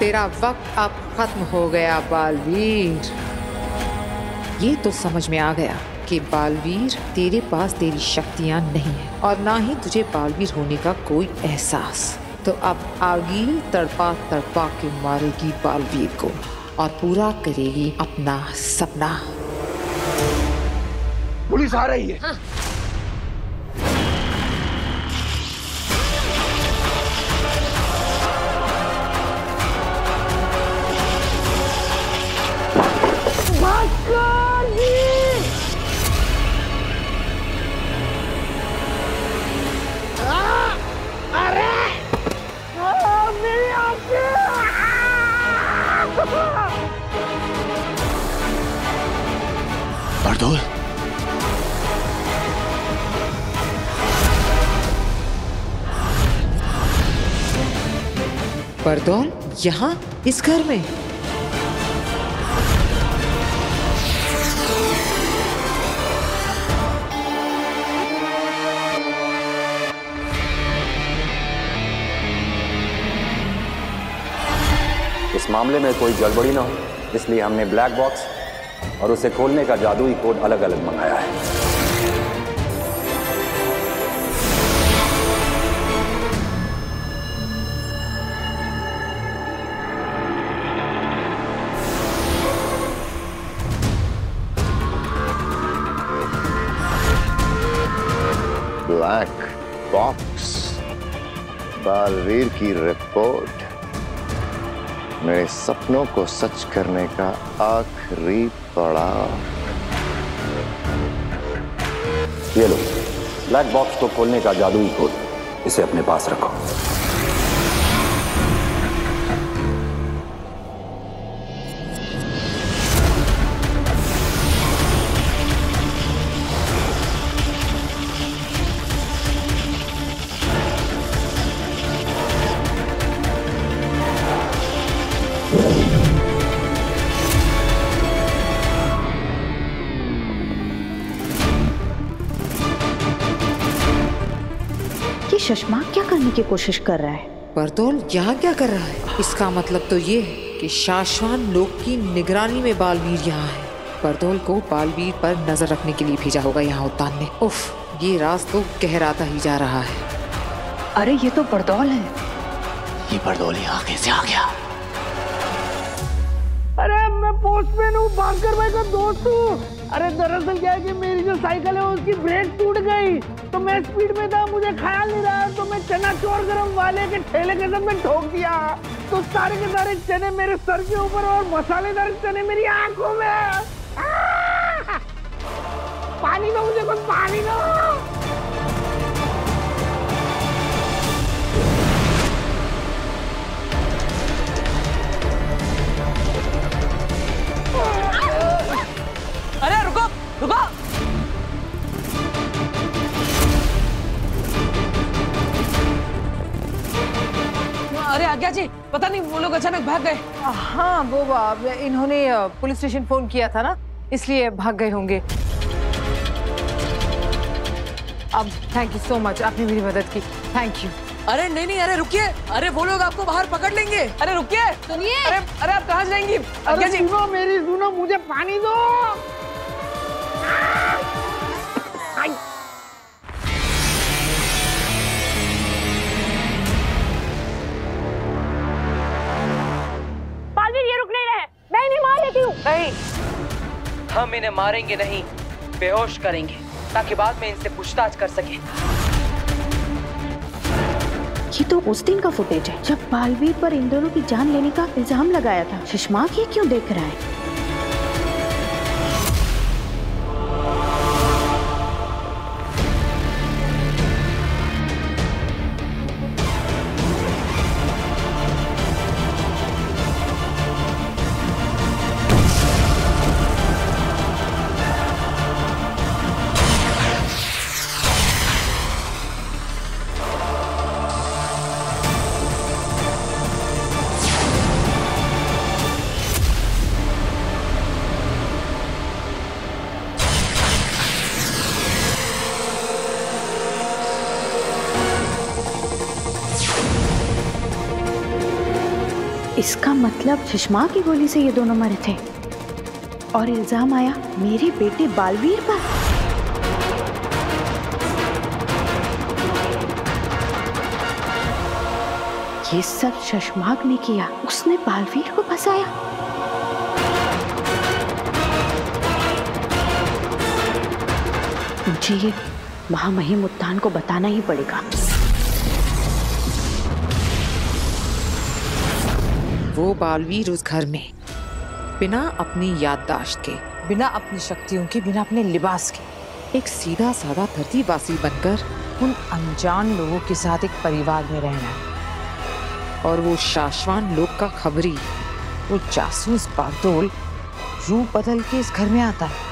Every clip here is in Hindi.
तेरा वक्त अब खत्म हो गया बालवीर। ये तो समझ में आ गया कि बालवीर तेरे पास तेरी शक्तियां नहीं है और ना ही तुझे बालवीर होने का कोई एहसास। तो अब आगील तड़पा तड़पा के मारेगी बालवीर को और पूरा करेगी अपना सपना। पुलिस आ रही है। हाँ। बारदोल, बारदोल यहाँ इस घर में? इस मामले में कोई गड़बड़ी ना हो, इसलिए हमने ब्लैक बॉक्स और उसे खोलने का जादुई कोड अलग अलग मंगाया है। ब्लैक बॉक्स, बालवीर की रिपोर्ट, मेरे सपनों को सच करने का आखिरी पड़ाव। ये लो ब्लैक बॉक्स को खोलने का जादुई कोड, इसे अपने पास रखो। चश्मा क्या करने की कोशिश कर रहा है? बारदोल यहाँ क्या कर रहा है? इसका मतलब तो ये है कि शाश्वान लोक की निगरानी में बालवीर यहाँ है। बारदोल को बालवीर पर नजर रखने के लिए भेजा होगा यहाँ उत्तान ने। उफ, ये राज तो गहराता ही जा रहा है। अरे ये तो बारदोल है। ये बारदोल यहाँ कैसे आ गया? अरे मैं पोस्टमैन हूँ, भास्कर भाई का दोस्त हूँ। अरे दरअसल क्या है कि मेरी जो साइकिल है उसकी ब्रेक टूट गई, तो मैं स्पीड में था, मुझे ख्याल नहीं रहा, तो मैं चना चोर गरम वाले के ठेले के साथ में ठोक दिया। तो सारे के सारे चने मेरे सर के ऊपर और मसालेदार चने मेरी आंखों में। पानी दो मुझे, कुछ पानी दो। अरे रुको रुको। अरे आज्ञा जी, पता नहीं वो लोग अचानक भाग गए। हाँ, वो इन्होंने पुलिस स्टेशन फोन किया था ना, इसलिए भाग गए होंगे। अब थैंक यू सो मच, आपने मेरी मदद की, थैंक यू। अरे नहीं नहीं, अरे रुकिए, अरे वो लोग आपको बाहर पकड़ लेंगे। अरे रुकिए, सुनिए। अरे आप कहाँ जाएंगी? अरे सुनो मेरी, सुनो, मुझे पानी दो। बालवीर ये रुक नहीं रहे, मैं इन्हें मार देती हूँ। नहीं, हम इन्हें मारेंगे नहीं, बेहोश करेंगे ताकि बाद में इनसे पूछताछ कर सके। ये तो उस दिन का फुटेज है जब बालवीर पर इन दोनों की जान लेने का इल्जाम लगाया था। शशमाक ये क्यों देख रहा है? इसका मतलब सुषमा की गोली से ये दोनों मरे थे और इल्जाम आया मेरे बेटे बालवीर पर। ये सब शशमाक ने किया, उसने बालवीर को फंसाया। मुझे ये महामहिम उत्तान को बताना ही पड़ेगा। वो बालवीर उस घर में बिना अपनी याददाश्त के, बिना अपनी शक्तियों के, बिना अपने लिबास के, एक सीधा साधा धरतीवासी बनकर उन अनजान लोगों के साथ एक परिवार में रहना है। और वो शाश्वान लोग का खबरी, वो जासूस बागडोल रूप बदल के इस घर में आता है।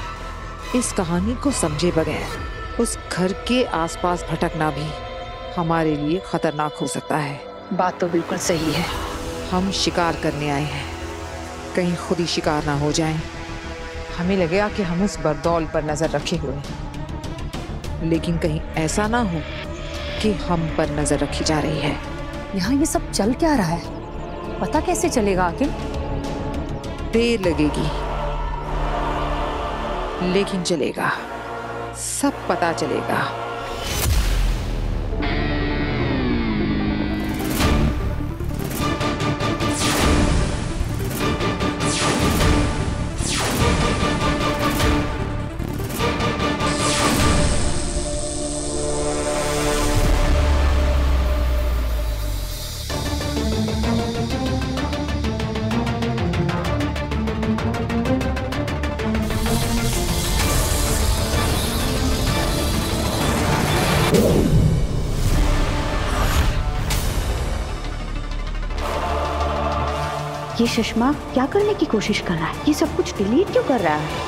इस कहानी को समझे बगैर उस घर के आसपास भटकना भी हमारे लिए खतरनाक हो सकता है। बात तो बिल्कुल सही है। हम शिकार करने आए हैं, कहीं खुद ही शिकार ना हो जाएं। हमें लगेगा कि हम उस बरदौल पर नजर रखे हुए हैं, लेकिन कहीं ऐसा ना हो कि हम पर नजर रखी जा रही है। यहाँ ये सब चल क्या रहा है, पता कैसे चलेगा आखिर? देर लगेगी लेकिन चलेगा, सब पता चलेगा। ये सुषमा क्या करने की कोशिश कर रहा है? ये सब कुछ डिलीट क्यों कर रहा है?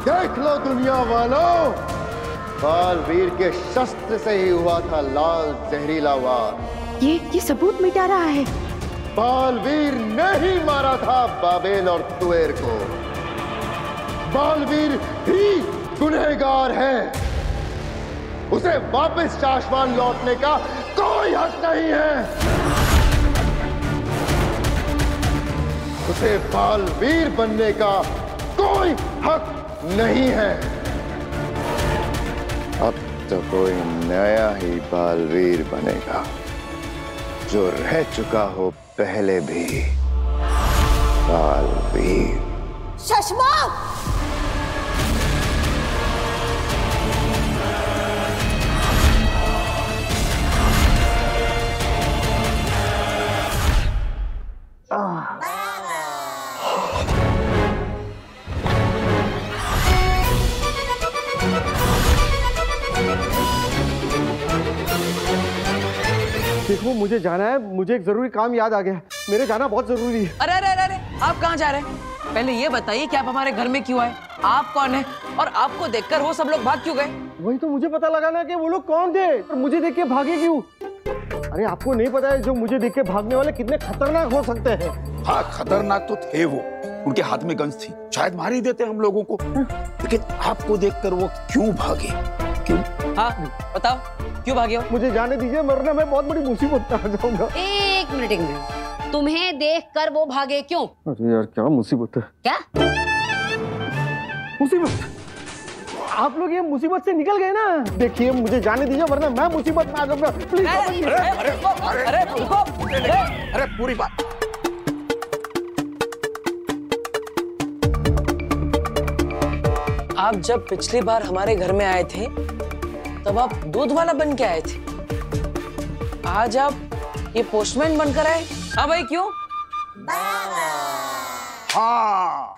देख लो दुनिया वालों, बालवीर के शस्त्र से ही हुआ था लाल जहरीला वार। ये सबूत मिटा रहा है। बालवीर ने ही मारा था बाबेल और तुएर को। बालवीर ही गुनहगार है। उसे वापस शाश्वान लौटने का कोई हक नहीं है। उसे बालवीर बनने का कोई हक नहीं है। अब तो कोई नया ही बालवीर बनेगा, जो रह चुका हो पहले भी बालवीर। शशमाक! देखो मुझे जाना है, मुझे एक जरूरी काम याद आ गया। मेरे जाना बहुत जरूरी है। अरे अरे अरे आप कहाँ जा रहे हैं? पहले ये बताइए कि आप हमारे घर में क्यों आए? आप कौन हैं? और आपको देखकर वो सब लोग भाग क्यों गए? वही तो मुझे पता लगाना कि वो लोग कौन थे और मुझे देख के भागे क्यों। अरे आपको नहीं पता है जो मुझे देख के भागने वाले कितने खतरनाक हो सकते हैं। हाँ खतरनाक तो थे वो, उनके हाथ में गन्स थी, शायद मार ही देते हम लोगों को। लेकिन आपको देखकर वो क्यों भागे? क्यों? हाँ बताओ क्यों भागे हो? मुझे जाने दीजिए, वरना मैं बहुत बड़ी मुसीबत में आ जाऊंगा। एक मिनट, तुम्हें देखकर वो भागे क्यों? अरे यार क्या मुसीबत है। क्या मुसीबत? आप लोग ये मुसीबत से निकल गए ना। देखिए मुझे जाने दीजिए, वरना मैं मुसीबत में आ जाऊंगा। प्लीज। अरे पूरी बात। आप जब पिछली बार हमारे घर में आए थे तब आप दूध वाला बन के आए थे, आज आप ये पोस्टमैन बनकर आए। हाँ भाई क्यों? हाँ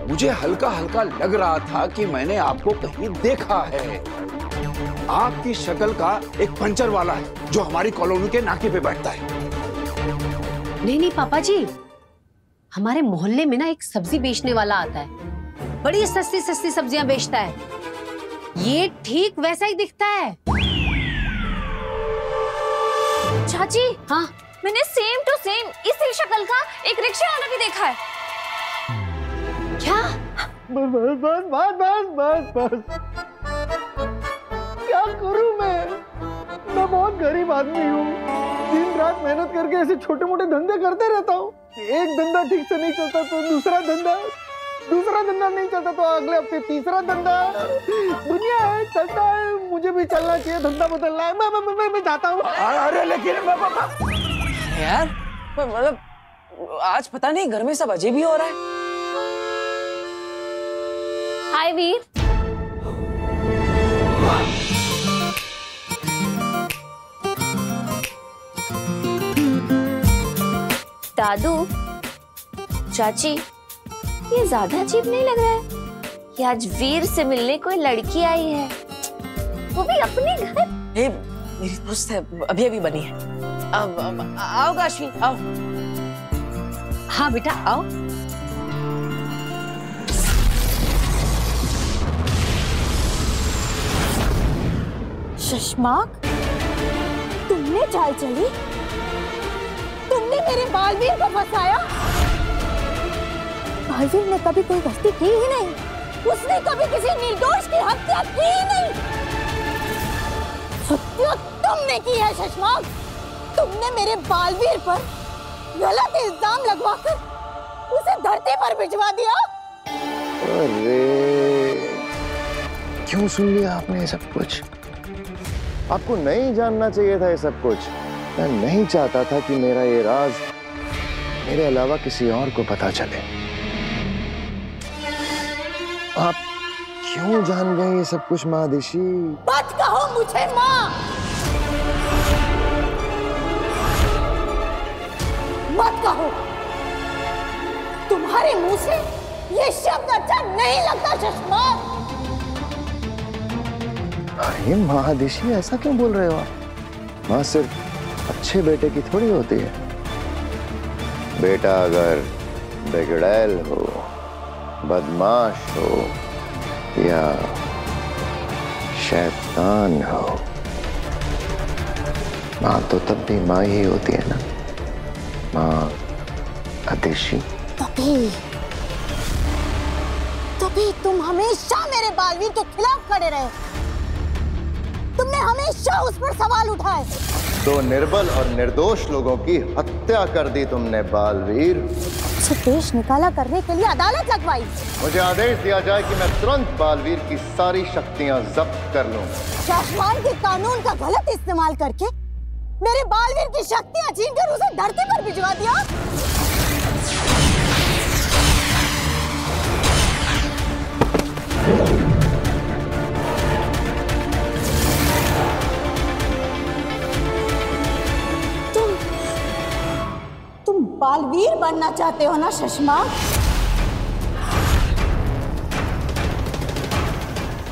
मुझे हल्का हल्का लग रहा था कि मैंने आपको कहीं देखा है। आपकी शक्ल का एक पंचर वाला है जो हमारी कॉलोनी के नाके पे बैठता है। नहीं पापा जी, हमारे मोहल्ले में ना एक सब्जी बेचने वाला आता है, बड़ी सस्ती सस्ती सब्जियां बेचता है। ये ठीक वैसा ही दिखता है। चाची, हाँ, मैंने सेम टू सेम इसी शक्ल का एक रिक्शा वाला भी देखा है। क्या? बस बस बस बस बस बस बस। क्या करूं मैं बहुत गरीब आदमी हूँ। दिन रात मेहनत करके ऐसे छोटे मोटे धंधे करते रहता हूँ। एक धंधा ठीक से नहीं चलता तो दूसरा धंधा नहीं चलता तो अगले हफ्ते तीसरा धंधा। दुनिया है, चलता है, मुझे भी चलना चाहिए, धंधा बदलना है। मैं जाता हूँ। अरे लेकिन यार मतलब आज पता नहीं घर में सब अजीब ही हो रहा है। हाय वीर। दादू, चाची, ये ज्यादा अजीब नहीं लग रहा है कि आज वीर से मिलने कोई लड़की आई है, वो भी अपने घर। मेरी दोस्त है, अभी अभी बनी है। आओ काशी, आओ। हाँ बेटा आओ। शशमाक, तुमने चाल चली? तुमने मेरे बालवीर को फंसाया? बालवीर ने कभी कोई गलती की ही नहीं। उसने कभी किसी निर्दोष की हत्या की ही नहीं। हत्या तुमने की है शशमाक। तुमने मेरे बालवीर पर गलत इल्जाम लगवाकर उसे धरती पर भिजवा दिया। अरे क्यों सुन लिया आपने ये सब कुछ? आपको नहीं जानना चाहिए था ये सब कुछ। मैं नहीं चाहता था कि मेरा ये राज मेरे अलावा किसी और को पता चले। आप क्यों जान गए ये सब कुछ महादिशी? मत कहो मुझे माँ। मत कहो। तुम्हारे मुंह से ये शब्द अच्छा नहीं लगता शशमाक। अरे महादिशी ऐसा क्यों बोल रहे हो आप? माँ सिर्फ अच्छे बेटे की थोड़ी होती है। बेटा अगर बिगड़ैल हो, बदमाश हो या शैतान हो, माँ तो तब भी माँ ही होती है ना। माँ आदिशी। तभी तुम हमेशा मेरे बालवीर के खिलाफ खड़े रहे। तुमने हमेशा उस पर सवाल उठाए। दो निर्बल और निर्दोष लोगों की हत्या कर दी तुमने बालवीर। उसे देश निकाला करने के लिए अदालत लगवाई। मुझे आदेश दिया जाए कि मैं तुरंत बालवीर की सारी शक्तियां जब्त कर लूं। शासमान के कानून का गलत इस्तेमाल करके मेरे बालवीर की शक्तियां छीनकर उसे धरती पर भिजवा दिया। तुम बालवीर बनना चाहते हो ना शशमाक?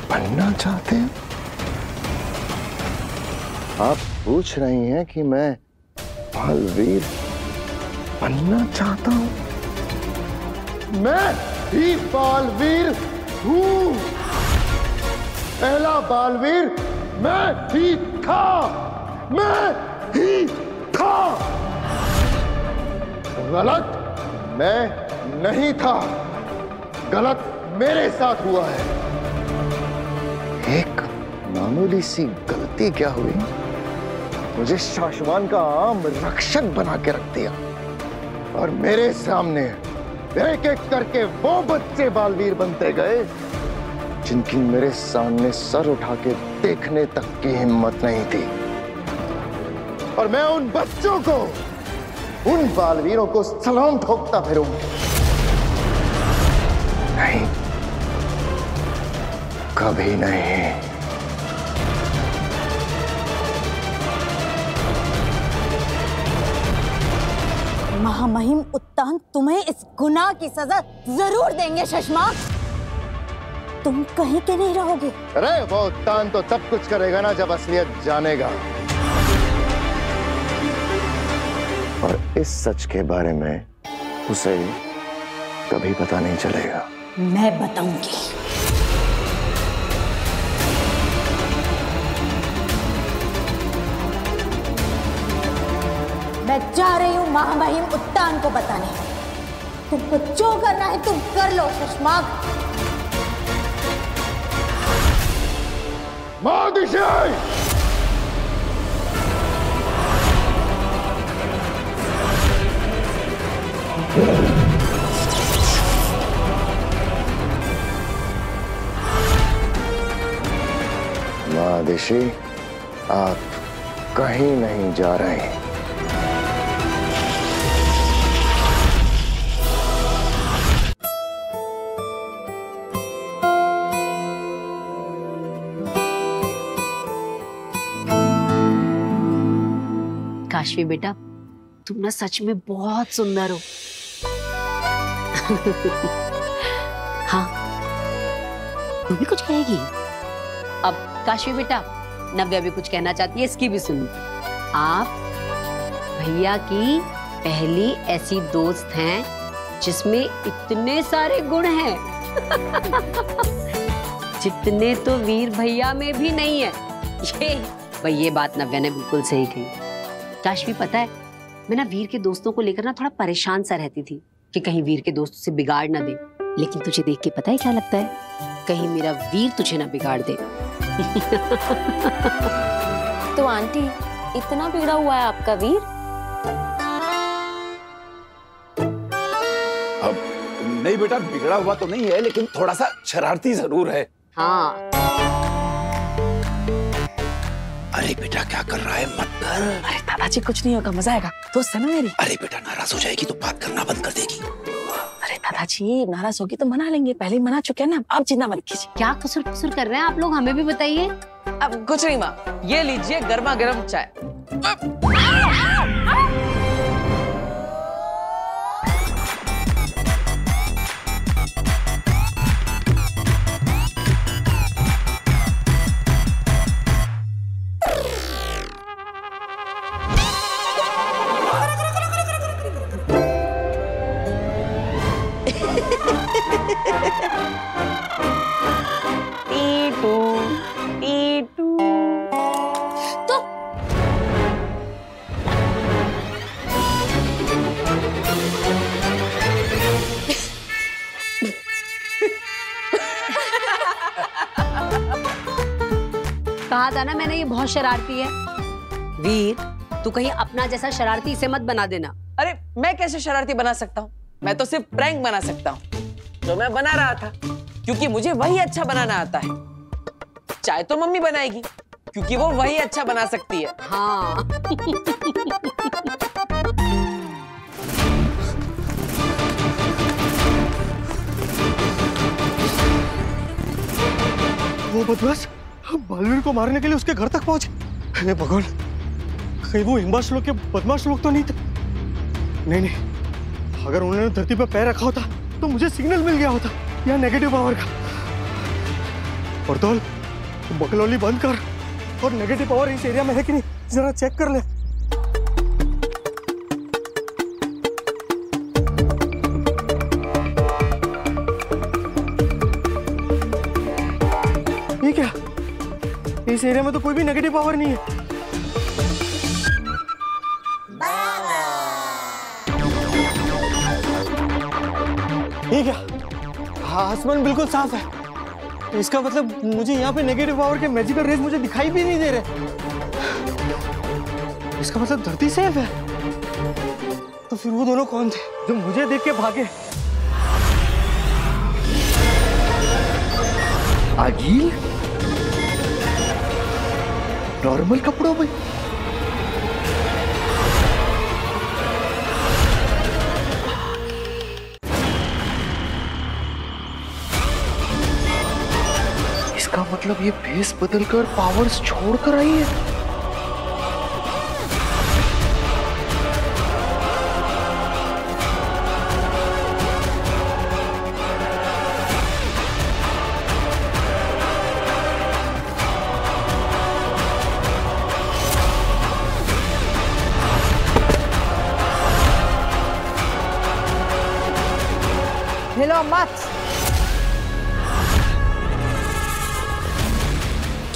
बनना चाहते हैं? आप पूछ रही हैं कि मैं बालवीर बनना चाहता हूं? मैं ही बालवीर हूं। पहला बालवीर मैं ही था। मैं ही था। गलत मैं नहीं था। गलत मेरे साथ हुआ है। एक मामूली सी गलती क्या हुई, मुझे शासमान का आम रक्षक बना के रख दिया और मेरे सामने एक एक करके वो बच्चे बालवीर बनते गए जिनकी मेरे सामने सर उठा के देखने तक की हिम्मत नहीं थी। और मैं उन बच्चों को, उन बालवीरों को सलाम ठोकता फिरूंगा। नहीं, कभी नहीं। महामहिम उत्तान तुम्हें इस गुनाह की सजा जरूर देंगे शशमाक। तुम कहीं के नहीं रहोगे। अरे वो उत्तान तो तब कुछ करेगा ना जब असलियत जानेगा। और इस सच के बारे में उसे कभी पता नहीं चलेगा। मैं बताऊंगी। मैं जा रही हूं महामहिम उत्तान को बताने। तुमको जो करना है तुम कर लो शशमाग। महादिशी, आप कहीं नहीं जा रहे। काशवी बेटा, तुम ना सच में बहुत सुंदर हो। हाँ, तू भी कुछ कहेगी? अब काशवी बेटा, नव्या भी कुछ कहना चाहती है, इसकी भी सुन। आप भैया की पहली ऐसी दोस्त हैं जिसमें इतने सारे गुण हैं जितने तो वीर भैया में भी नहीं है। ये बात नव्या ने बिल्कुल सही कही। काशवी, पता है, मैं ना वीर के दोस्तों को लेकर ना थोड़ा परेशान सा रहती थी कि कहीं वीर के दोस्त उसे बिगाड़ ना दे। लेकिन तुझे देख के पता है क्या लगता है? कहीं मेरा वीर तुझे ना बिगाड़ दे। तो आंटी, इतना बिगड़ा हुआ है आपका वीर? अब नहीं बेटा, बिगड़ा हुआ तो नहीं है, लेकिन थोड़ा सा शरारती जरूर है। हाँ। अरे बेटा, क्या कर रहा है? मत कर। अरे दादाजी, कुछ नहीं होगा, मजा आएगा। दोस्त है ना मेरी। अरे बेटा, नाराज हो जाएगी तो बात करना बंद कर देगी। अरे दादाजी, नाराज होगी तो मना लेंगे, पहले ही मना चुके हैं ना, आप चिंता मत कीजिए। क्या कुसुर कुसुर कर रहे हैं आप लोग, हमें भी बताइए। अब कुछ नहीं माँ, ये लीजिए गर्मा गर्म चाय। कहा था ना मैंने, ये बहुत शरारती है। वीर, तू कहीं अपना जैसा शरारती इसे मत बना देना। अरे मैं कैसे शरारती बना सकता हूँ? मैं तो सिर्फ प्रैंक बना सकता हूँ, जो मैं बना रहा था, क्योंकि मुझे वही अच्छा बनाना आता है। चाय तो मम्मी बनाएगी, क्योंकि वो वही अच्छा बना सकती है। हाँ। वो बदमाश बालवीर को मारने के लिए उसके घर तक पहुंचे। हे भगवान, कहीं वो हिम्बाश लोग के बदमाश लोग तो नहीं थे? नहीं, अगर उन्होंने धरती पर पैर रखा होता तो मुझे सिग्नल मिल गया होता या नेगेटिव पावर का। पर्दौल, बकलौली बंद कर और नेगेटिव पावर इस एरिया में है कि नहीं जरा चेक कर ले। ठीक है, इस एरिया में तो कोई भी नेगेटिव पावर नहीं है। ठीक है, आसमान बिल्कुल साफ है, इसका मतलब मुझे यहाँ पे नेगेटिव पावर के मैजिकल रेज मुझे दिखाई भी नहीं दे रहे। इसका मतलब धरती सेफ है। तो फिर वो दोनों कौन थे जो मुझे देख के भागे? आजील नॉर्मल कपड़ों में। इसका मतलब ये भेस बदलकर पावर्स छोड़कर आई है। हिलो मत।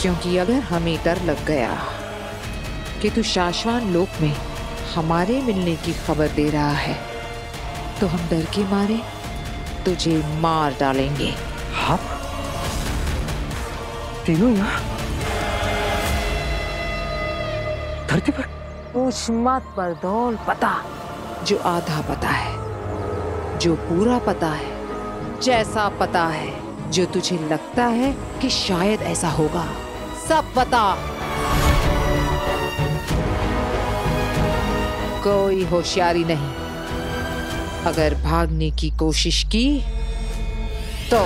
क्योंकि अगर हमें डर लग गया कि तू शाश्वान लोक में हमारे मिलने की खबर दे रहा है तो हम डर के मारे तुझे मार डालेंगे। हाँ? तीनों यहाँ धरती पर? पूछ मत परदौल, पता जो आधा पता है, जो पूरा पता है, जैसा पता है, जो तुझे लगता है कि शायद ऐसा होगा, सब पता। कोई होशियारी नहीं। अगर भागने की कोशिश की तो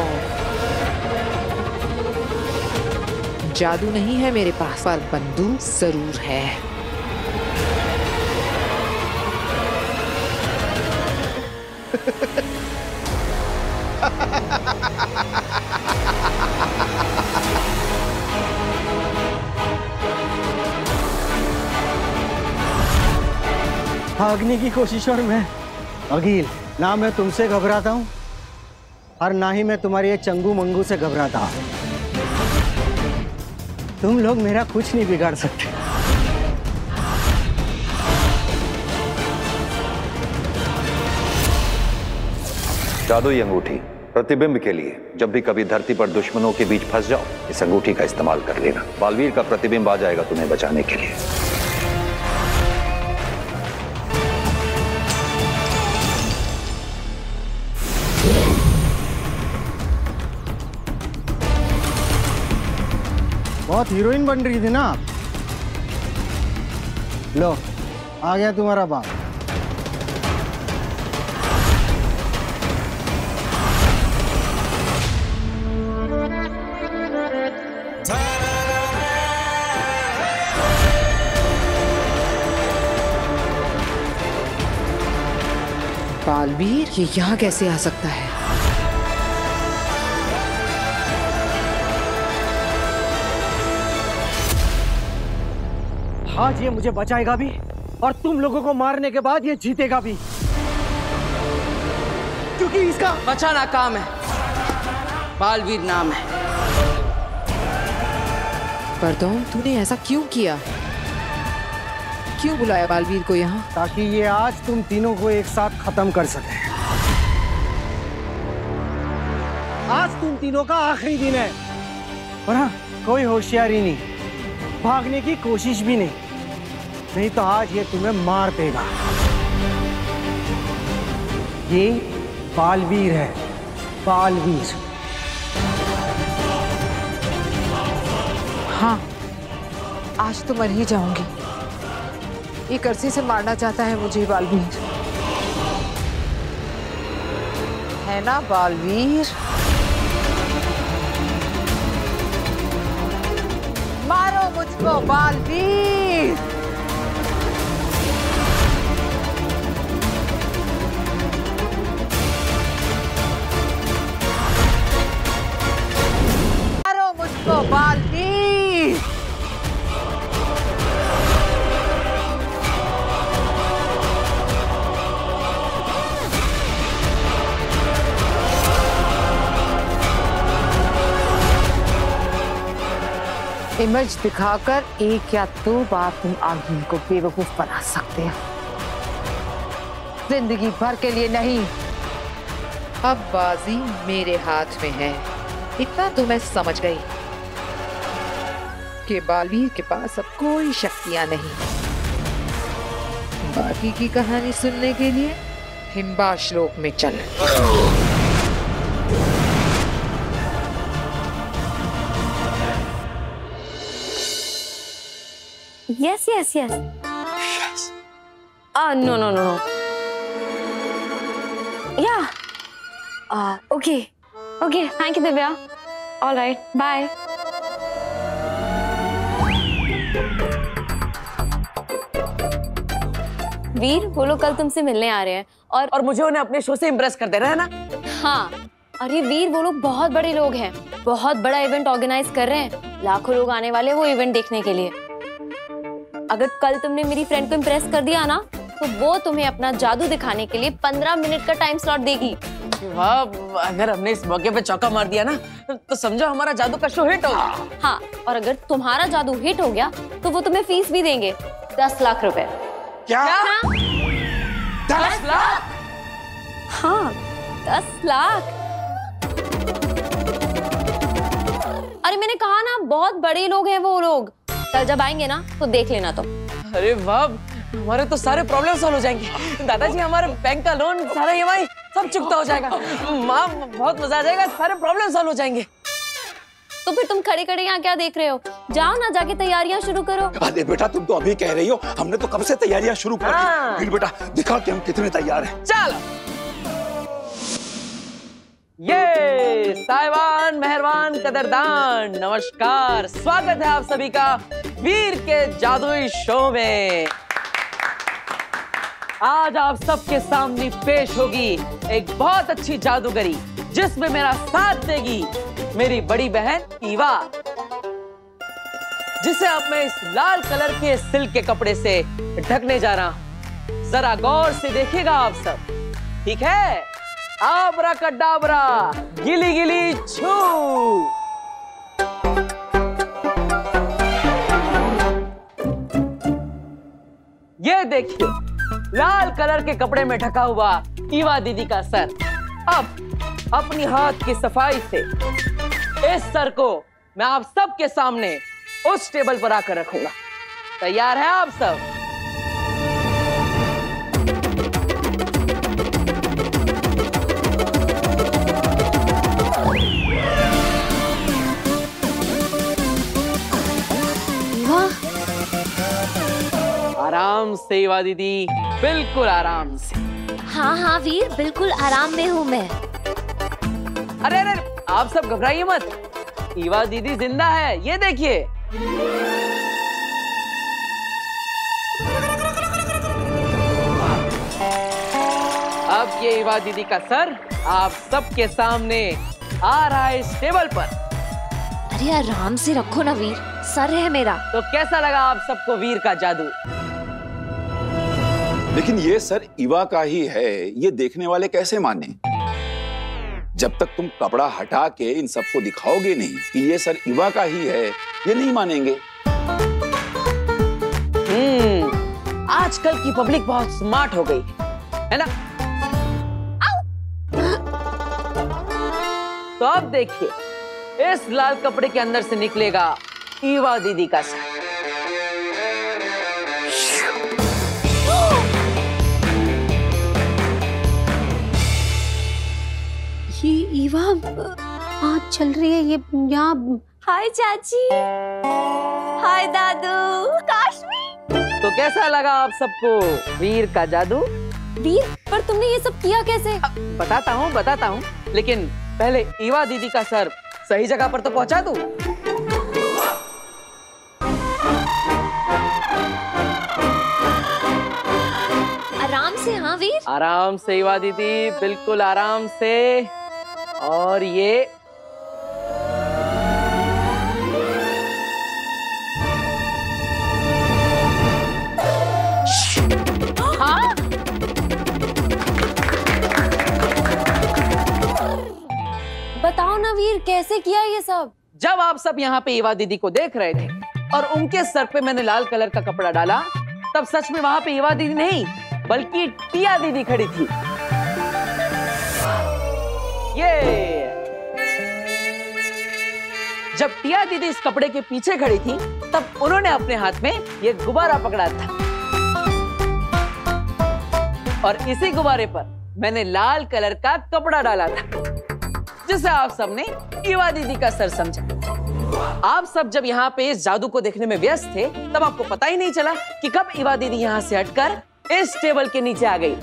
जादू नहीं है मेरे पास, पर बंदूक जरूर है। भागने की कोशिश और मैं अगील, ना मैं तुमसे घबराता हूँ और ना ही मैं तुम्हारी ये चंगू मंगू से घबराता हूँ। तुम लोग मेरा कुछ नहीं बिगाड़ सकते। जादुई अंगूठी प्रतिबिंब के लिए जब भी कभी धरती पर दुश्मनों के बीच फंस जाओ, इस अंगूठी का इस्तेमाल कर लेना। बालवीर का प्रतिबिंब आ जाएगा तुम्हें बचाने के लिए। बहुत हीरोइन बन रही थी ना आप। लो, आ गया तुम्हारा बाप। बालवीर ये यहाँ कैसे आ सकता है? आज ये मुझे बचाएगा भी और तुम लोगों को मारने के बाद ये जीतेगा भी, क्योंकि इसका बचाना काम है, बालवीर नाम है। परदौल, तूने ऐसा क्यों किया? क्यों बुलाया बालवीर को यहाँ? ताकि ये आज तुम तीनों को एक साथ खत्म कर सके। आज तुम तीनों का आखिरी दिन है और हाँ, कोई होशियारी नहीं, भागने की कोशिश भी नहीं तो आज ये तुम्हें मार देगा। ये बालवीर है, बालवीर। हाँ, आज तो मर ही जाऊंगी। एक अरसे से मारना चाहता है मुझे बालवीर, है ना बालवीर? मारो मुझको बालवीर। मारो मुझको बालवीर। इमेज दिखाकर एक या दो बार तुम आगिल को बेवकूफ बना सकते हो, जिंदगी भर के लिए नहीं। अब बाजी मेरे हाथ में है। इतना तो मैं समझ गई कि बालवीर के पास अब कोई शक्तियां नहीं। बाकी की कहानी सुनने के लिए हिम्बाश लोक में चल। Yes. No. Yeah. Okay. Thank you, Divya. All right. Bye. वीर, वो लोग कल तुमसे मिलने आ रहे हैं और मुझे उन्हें अपने शो से इम्प्रेस कर देना है ना? हाँ, अरे वीर, वो लोग बहुत बड़े लोग हैं, बहुत बड़ा इवेंट ऑर्गेनाइज कर रहे हैं। लाखों लोग आने वाले वो इवेंट देखने के लिए। अगर कल तुमने मेरी फ्रेंड को इम्प्रेस कर दिया ना, तो वो तुम्हें अपना जादू दिखाने के लिए 15 मिनट का टाइम स्लॉट देगी। वाह, अगर हमने इस मौके पे चौका मार दिया ना तो समझो हमारा जादू का शो हिट होगा। हाँ, और अगर तुम्हारा जादू हिट हो गया तो वो तुम्हें फीस भी देंगे, 10 लाख रुपए। क्या? 10 लाख? हाँ, 10 लाख। अरे मैंने कहा ना, बहुत बड़े लोग हैं वो लोग। कल जब आएंगे ना तो देख लेना तुम। अरे वाह, हमारे तो सारे प्रॉब्लम सॉल्व हो जाएंगे। दादाजी, हमारे बैंक का लोन, सारा EMI सब चुकता हो जाएगा। माँ, बहुत मजा आ जाएगा, सारे प्रॉब्लम सॉल्व हो जाएंगे। तो फिर तुम खड़े खड़े यहाँ क्या देख रहे हो? जाओ ना, जाके तैयारियां शुरू करो। अरे बेटा, तुम तो अभी कह रही हो, हमने तो कब से तैयारियां शुरू कर दी। वीर बेटा, दिखा कि हम कितने तैयार हैं। चलो। ये साहिबान, मेहरबान, कदरदान, नमस्कार। स्वागत है आप सभी का वीर के जादुई शो में। आज आप सबके सामने पेश होगी एक बहुत अच्छी जादूगरी, जिसमें मेरा साथ देगी मेरी बड़ी बहन ईवा, जिसे अब मैं इस लाल कलर के सिल्क के कपड़े से ढकने जा रहा हूं। जरा गौर से देखिएगा आप सब, ठीक है? आबरा कडाबरा, गिली गिली छू। ये देखिए, लाल कलर के कपड़े में ढका हुआ ईवा दीदी का सर। अब अपनी हाथ की सफाई से इस सर को मैं आप सबके सामने उस टेबल पर आकर रखूंगा। तैयार है आप सब? आराम से ईवा दीदी, बिल्कुल आराम से। हाँ हाँ वीर, बिल्कुल आराम में हूँ मैं। अरे अरे, आप सब घबराइए मत, ईवा दीदी जिंदा है, ये देखिए। अब ये ईवा दीदी का सर आप सबके सामने आ रहा है इस टेबल पर। अरे आराम से रखो ना वीर, सर है मेरा। तो कैसा लगा आप सबको वीर का जादू? लेकिन ये सर ईवा का ही है, ये देखने वाले कैसे माने? जब तक तुम कपड़ा हटा के इन सबको दिखाओगे नहीं कि ये सर ईवा का ही है, ये नहीं मानेंगे। आजकल की पब्लिक बहुत स्मार्ट हो गई है ना? तो अब देखिए, इस लाल कपड़े के अंदर से निकलेगा ईवा दीदी का सर। ये ईवा आज चल रही है, ये यहाँ। हाय चाची, हाय दादू, काश्मी। तो कैसा लगा आप सबको वीर का जादू? वीर, पर तुमने ये सब किया कैसे? बताता हूँ, लेकिन पहले ईवा दीदी का सर सही जगह पर तो पहुंचा दूं। आराम से। हाँ वीर, आराम से ईवा दीदी, बिल्कुल आराम से। और ये हाँ? बताओ ना वीर, कैसे किया ये सब? जब आप सब यहाँ पे ईवा दीदी को देख रहे थे और उनके सर पे मैंने लाल कलर का कपड़ा डाला, तब सच में वहां पे ईवा दीदी नहीं बल्कि टिया दीदी खड़ी थी। ये जब टिया दीदी इस कपड़े के पीछे खड़ी थी, तब उन्होंने अपने हाथ में ये गुब्बारा पकड़ा था और इसी गुब्बारे पर मैंने लाल कलर का कपड़ा डाला था, जिसे आप सबने ईवा दीदी का सर समझा। आप सब जब यहाँ पे इस जादू को देखने में व्यस्त थे, तब आपको पता ही नहीं चला कि कब ईवा दीदी यहाँ से हटकर इस टेबल के नीचे आ गई,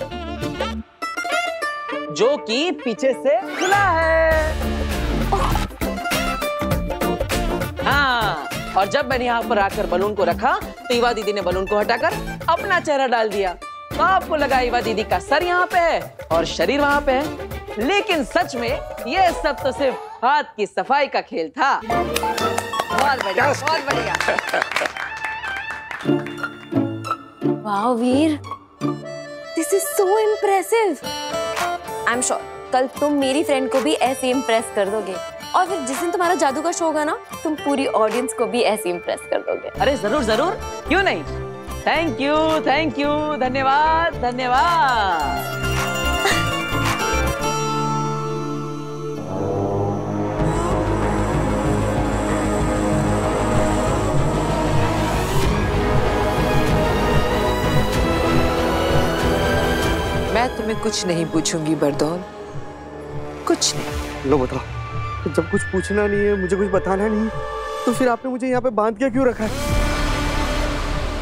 जो कि पीछे से खुला है। हाँ, और जब मैंने यहाँ पर आकर बलून को रखा, तो ईवा दीदी ने बलून को हटाकर अपना चेहरा डाल दिया। तो आपको लगा ईवा दीदी का सर यहाँ पे है और शरीर वहाँ पे है, लेकिन सच में ये सब तो सिर्फ हाथ की सफाई का खेल था। बहुत बढ़िया, बहुत बढ़िया। वाह Veer, this is so impressive. I am sure कल तुम मेरी फ्रेंड को भी ऐसे इम्प्रेस कर दोगे और फिर जिस दिन तुम्हारा जादू का शो होगा ना, तुम पूरी ऑडियंस को भी ऐसे इम्प्रेस कर दोगे। अरे जरूर जरूर, क्यों नहीं। थैंक यू, धन्यवाद धन्यवाद। मैं तुम्हें कुछ नहीं पूछूंगी बरदौल, कुछ नहीं। लो बताओ, जब कुछ पूछना नहीं है, मुझे कुछ बताना नहीं, तो फिर आपने मुझे यहाँ पे बांध के क्यों रखा है?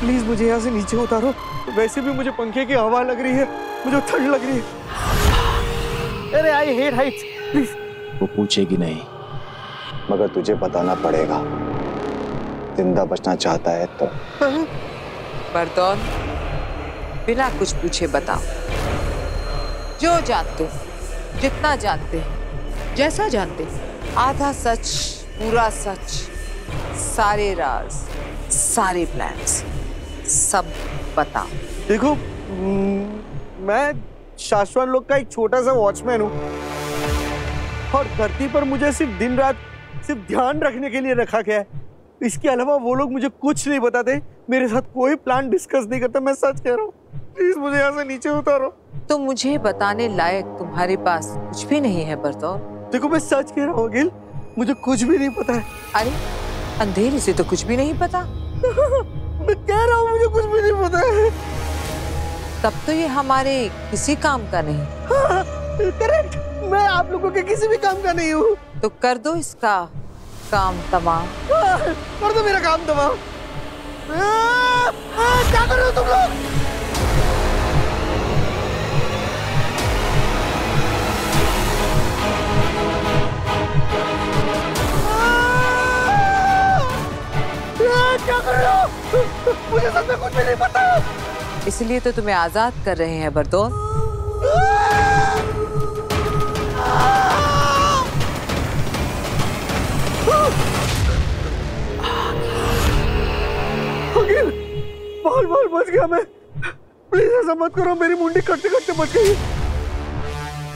प्लीज मुझे यहाँ से नीचे उतारो। वैसे भी मुझे पंखे की हवा लग रही है, मुझे ठंड लग रही है। अरे आई हेट हाइट्स, प्लीज। वो पूछेगी नहीं, मगर तुझे बताना पड़ेगा। जिंदा बचना चाहता है तो। बरदौल, बिना कुछ पूछे बताओ। जो जानते हो, जितना जानते हैं, जैसा जानते हैं, आधा सच, पूरा सच, सारे राज, सारे प्लान्स, सब बताओ। देखो, मैं शाश्वत लोग का एक छोटा सा वॉचमैन हूँ और धरती पर मुझे सिर्फ दिन रात सिर्फ ध्यान रखने के लिए रखा गया है। इसके अलावा वो लोग मुझे कुछ नहीं बताते, मेरे साथ कोई प्लान डिस्कस नहीं करते। मैं सच कह रहा हूँ, प्लीज मुझे यहाँ से नीचे उतारो। तो मुझे बताने लायक तुम्हारे पास कुछ भी नहीं है बरदौल। देखो, मैं सच कह रहा हूँ अगिल, मुझे कुछ भी नहीं पता है। अरे अंधेरे से तो कुछ भी नहीं पता। मैं कह रहा हूँ मुझे कुछ भी नहीं पता है। तब तो ये हमारे किसी काम का नहीं। हाँ, करेक्ट, मैं आप लोगों के किसी भी काम का नहीं हूँ। तो कर दो इसका काम तमाम। कर दो मेरा काम तमाम। क्या कर रहे हो तुम लोग? क्या कर रहे हो? मुझे सच में कुछ भी नहीं पता। इसलिए तो तुम्हें आजाद कर रहे हैं बरदौल। अगिल, बाल बच गया मैं। प्लीज ऐसा मत करो, मेरी मुंडी कटते कटते बच गई।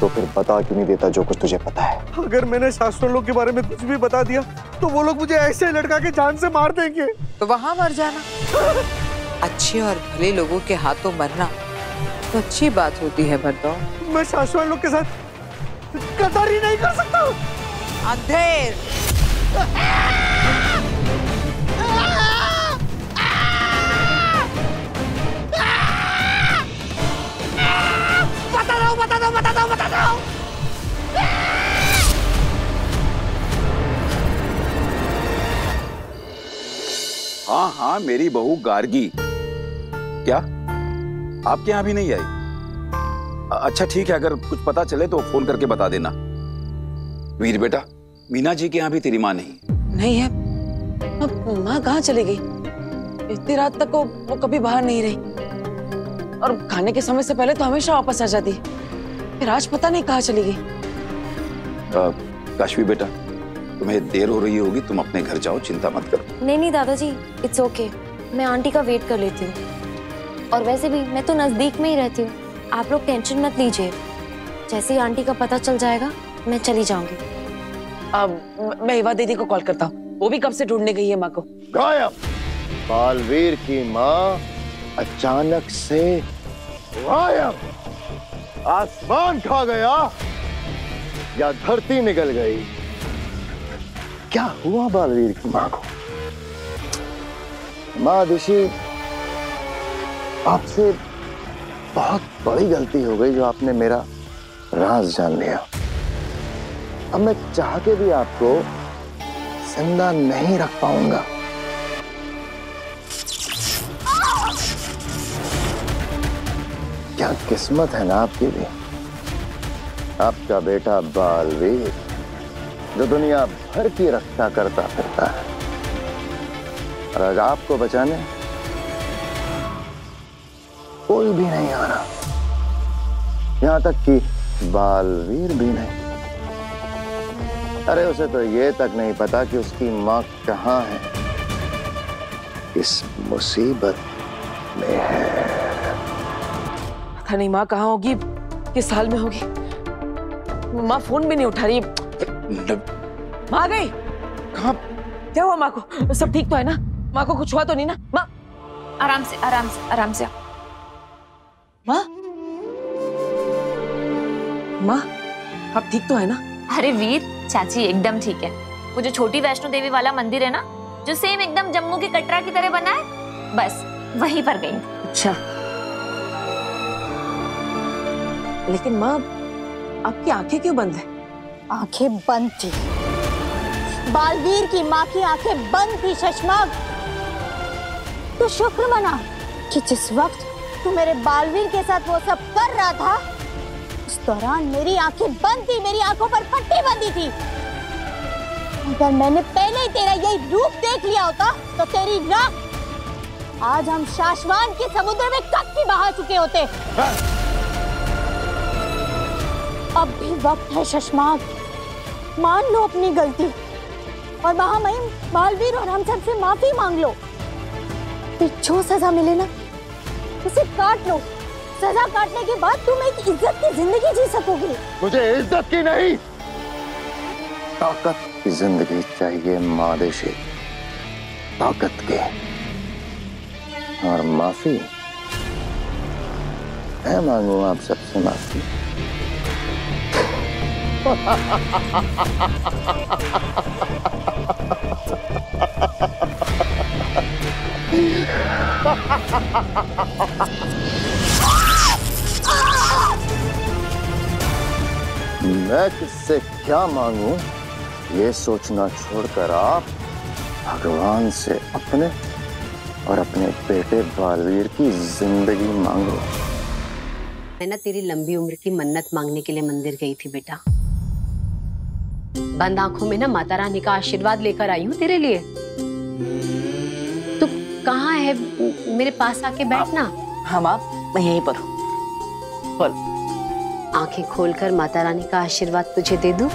तो फिर बता क्यों नहीं देता जो कुछ तुझे पता है? अगर मैंने शास्त्रों लोग के बारे में कुछ भी बता दिया तो वो लोग मुझे ऐसे लटका के जान से मार देंगे। तो वहां मर जाना। अच्छे और भले लोगों के हाथों मरना तो अच्छी बात होती है बरदौल। मैं शाश्वत लोग के साथ गद्दारी नहीं कर सकता। अंधेर, बता दो। हाँ हाँ, मेरी बहू गार्गी। क्या आपके यहाँ भी नहीं आई? अच्छा ठीक है, अगर कुछ पता चले तो फोन करके बता देना। वीर बेटा, मीना जी के यहाँ भी तेरी माँ नहीं है। माँ कहाँ चली गई? इतनी रात तक वो कभी बाहर नहीं रही और खाने के समय से पहले तो हमेशा वापस आ जाती है। फिर आज पता नहीं कहाँ चली गई। काशवी बेटा, तुम्हें देर हो रही होगी, तुम अपने घर जाओ, चिंता मत करो। नहीं दादाजी, इट्स ओके, मैं आंटी का वेट कर लेती हूँ। और वैसे भी मैं तो नजदीक में ही रहती हूँ, आप लोग टेंशन मत लीजिए। जैसे ही आंटी का पता चल जाएगा मैं चली जाऊंगी। मैं हिवा दीदी को कॉल करता हूँ, वो भी कब से ढूंढने गई है माँ को। गायब। बालवीर की माँ अचानक से गायब। आसमान खा गया या धरती निकल गई? क्या हुआ बालवीर की माँ को? माँ दिशी, आपसे बहुत बड़ी गलती हो गई जो आपने मेरा राज जान लिया। अब मैं चाह के भी आपको जिंदा नहीं रख पाऊंगा। क्या किस्मत है ना आपकी भी। आपका बेटा बालवीर जो दुनिया भर की रक्षा करता फिरता है, और आज आपको बचाने कोई भी नहीं आ रहा, यहां तक कि बालवीर भी नहीं। अरे उसे तो ये तक नहीं पता कि उसकी माँ कहाँ है, इस मुसीबत में है। पता नहीं माँ कहाँ होगी, किस हाल में होगी। माँ फोन भी नहीं उठा रही। माँ गई कहाँ? क्या हुआ माँ को? सब ठीक तो है ना? माँ को कुछ हुआ तो नहीं ना? माँ आराम से आराम से आराम से। माँ माँ आप ठीक तो है ना? अरे वीर, चाची एकदम ठीक है। वो जो छोटी वैष्णो देवी वाला मंदिर है ना, जो सेम एकदम जम्मू के कटरा की तरह बना है, बस वहीं पर गई। अच्छा, लेकिन माँ आपकी आंखें क्यों बंद है? आंखें बंद थी, बालवीर की माँ की आंखें बंद थी शशमाग। तो शुक्र मना कि जिस वक्त तू मेरे बालवीर के साथ वो सब कर रहा था, उस दौरान मेरी आंखें बंद थी, मेरी आंखों पर पट्टी बंधी थी। अगर मैंने पहले ही तेरा यही रूप देख लिया होता तो तेरी राख आज हम शाश्वान के समुद्र में कब की बहा चुके होते। अब भी वक्त है शशमाग, मान लो अपनी गलती और महामहिम बालवीर और हम सब से माफी मांग लो। फिर जो सजा मिले ना उसे काट लो। सजा काटने के बाद तुम एक इज्जत की जिंदगी जी सकोगे। मुझे इज्जत की नहीं, ताकत की जिंदगी चाहिए मादेशी, ताकत के। और माफी मैं मांगू आप सबसे माफी। मैं किससे क्या मांगू ये सोचना छोड़कर आप भगवान से अपने और अपने बेटे बालवीर की जिंदगी मांगो। मैं ना तेरी लंबी उम्र की मन्नत मांगने के लिए मंदिर गई थी बेटा। बंद आंखों में ना माता रानी का आशीर्वाद लेकर आई हूँ तेरे लिए। तू कहाँ है? मेरे पास आके बैठना। हाँ माँ, मैं यहीं पर हूँ। बोल। आंखें खोलकर माता रानी का आशीर्वाद तुझे दे दूं?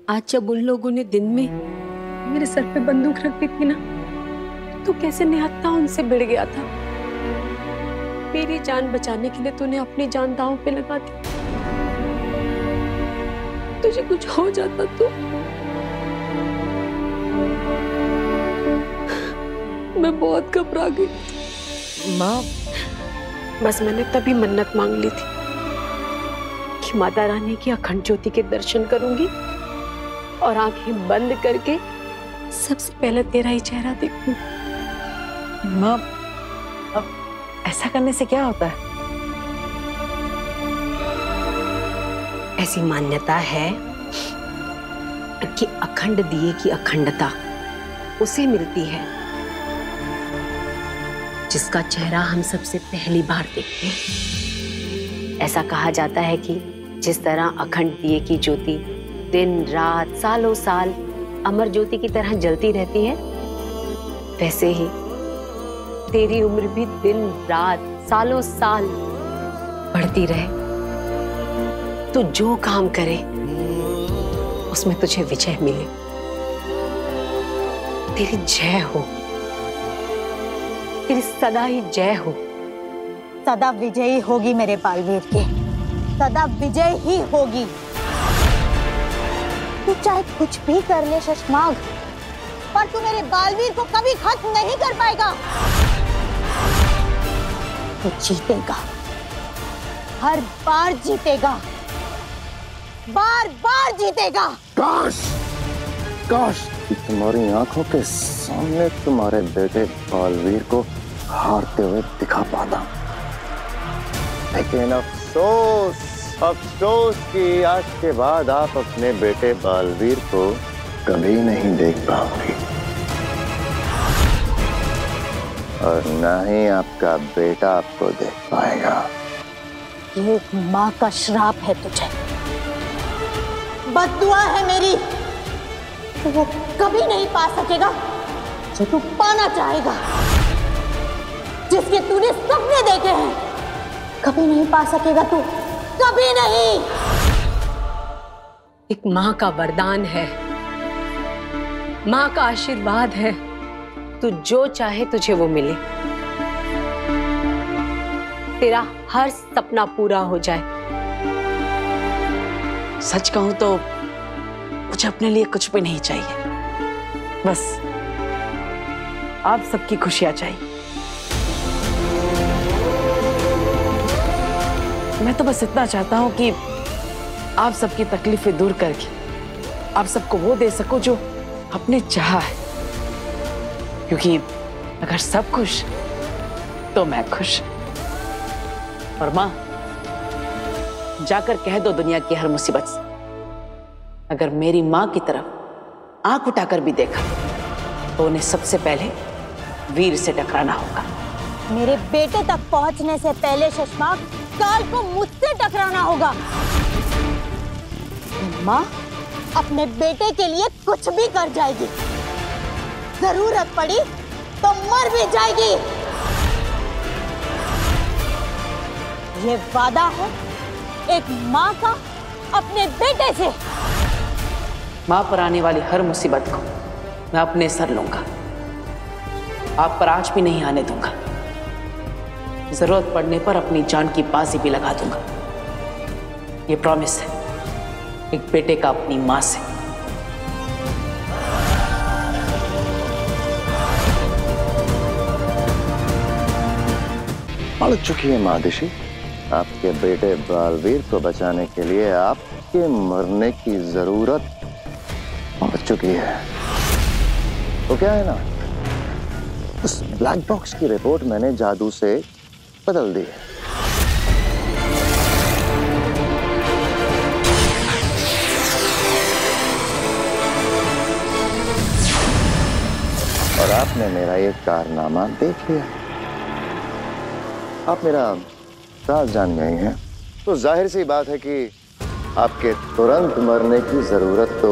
आज जब उन लोगों ने दिन में मेरे सर पे बंदूक रख दी थी ना, तो कैसे निहत्था उनसे भिड़ गया था। मेरी जान बचाने के लिए तूने अपनी जान दांव पे लगा दी। तुझे कुछ हो जाता तो मैं बहुत घबरा गई। माँ, बस मैंने तभी मन्नत मांग ली थी कि माता रानी की अखंड ज्योति के दर्शन करूंगी और आंखें बंद करके सबसे पहले तेरा ही चेहरा देखूंगी। माँ, अब ऐसा करने से क्या होता है? ऐसी मान्यता है कि अखंड दिए की अखंडता उसे मिलती है जिसका चेहरा हम सबसे पहली बार देखते हैं। ऐसा कहा जाता है कि जिस तरह अखंड दिए की ज्योति दिन रात सालों साल अमर ज्योति की तरह जलती रहती है, वैसे ही तेरी उम्र भी दिन रात सालों साल बढ़ती रहे। तो जो काम करे उसमें तुझे विजय मिले। तेरी जय हो, तेरी सदा ही जय हो। सदा विजयी होगी मेरे बालवीर के, सदा विजय ही होगी। तू चाहे कुछ भी कर ले शशमाग, पर तू मेरे बालवीर को कभी खत्म नहीं कर पाएगा। तू जीतेगा, हर बार जीतेगा, बार बार जीतेगा। काश काश कि तुम्हारी आंखों के सामने तुम्हारे बेटे बालवीर को हारते हुए दिखा पाता, लेकिन अफसोस अफसोस कि आज के बाद आप अपने बेटे बालवीर को कभी नहीं देख पाओगे, और न ही आपका बेटा आपको देख पाएगा। ये एक माँ का श्राप है तुझे, बद्दुआ है मेरी। तो वो कभी नहीं पा सकेगा जो तू पाना चाहेगा, जिसके तूने सपने देखे हैं। कभी नहीं पा सकेगा तू, कभी नहीं। एक माँ का वरदान है माँ का आशीर्वाद है, तू जो चाहे तुझे वो मिले, तेरा हर सपना पूरा हो जाए। सच कहूं तो मुझे अपने लिए कुछ भी नहीं चाहिए, बस आप सबकी खुशियां चाहिए। मैं तो बस इतना चाहता हूं कि आप सबकी तकलीफें दूर करके आप सबको वो दे सको जो आपने चाहा है, क्योंकि अगर सब खुश तो मैं खुश। और मां, जाकर कह दो दुनिया की हर मुसीबत से, अगर मेरी मां की तरफ आंख उठाकर भी देखा तो उन्हें सबसे पहले वीर से टकराना होगा। मेरे बेटे तक पहुंचने से पहले शशमाक काल को मुझसे टकराना होगा। माँ अपने बेटे के लिए कुछ भी कर जाएगी, जरूरत पड़ी तो मर भी जाएगी। ये वादा है एक माँ का अपने बेटे से। मां पर आने वाली हर मुसीबत को मैं अपने सर लूंगा, आप पर आज भी नहीं आने दूंगा। जरूरत पड़ने पर अपनी जान की बाजी भी लगा दूंगा। ये प्रॉमिस है एक बेटे का अपनी मां से। पड़ चुकी है मादिशी, आपके बेटे बालवीर को बचाने के लिए आपके मरने की जरूरत पड़ चुकी है। तो क्या है ना, उस ब्लैक बॉक्स की रिपोर्ट मैंने जादू से बदल दी है। और आपने मेरा ये कारनामा देख लिया। आप मेरा राज जान गए हैं, तो जाहिर सी बात है कि आपके तुरंत मरने की जरूरत तो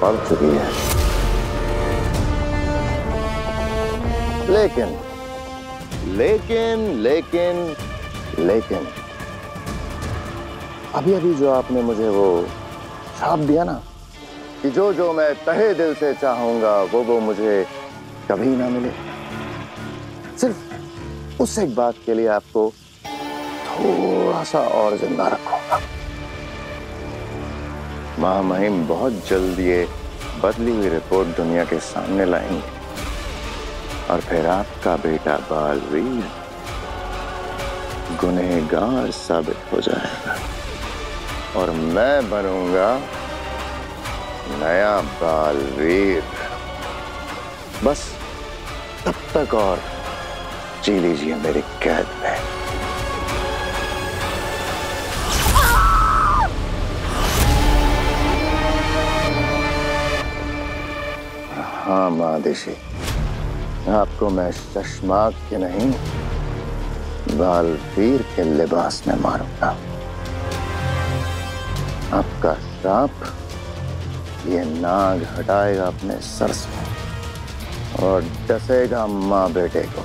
पड़ चुकी है। लेकिन लेकिन लेकिन लेकिन अभी अभी जो आपने मुझे वो श्राप दिया ना कि जो जो मैं तहे दिल से चाहूंगा वो मुझे कभी ना मिले, सिर्फ उस एक बात के लिए आपको थोड़ा सा और जिंदा रखूंगा। महामहिम बहुत जल्द ये बदली हुई रिपोर्ट दुनिया के सामने लाएंगे और फिर आपका बेटा बालवीर गुनहगार साबित हो जाएगा और मैं बनूंगा नया बालवीर। बस तब तक और जी लीजिए मेरी कैद में। हाँ मादिशी, आपको मैं शशमाक के नहीं बालवीर के लिबास में मारूंगा। आपका श्राप ये नाग हटाएगा अपने सर से और डसेगा माँ बेटे को।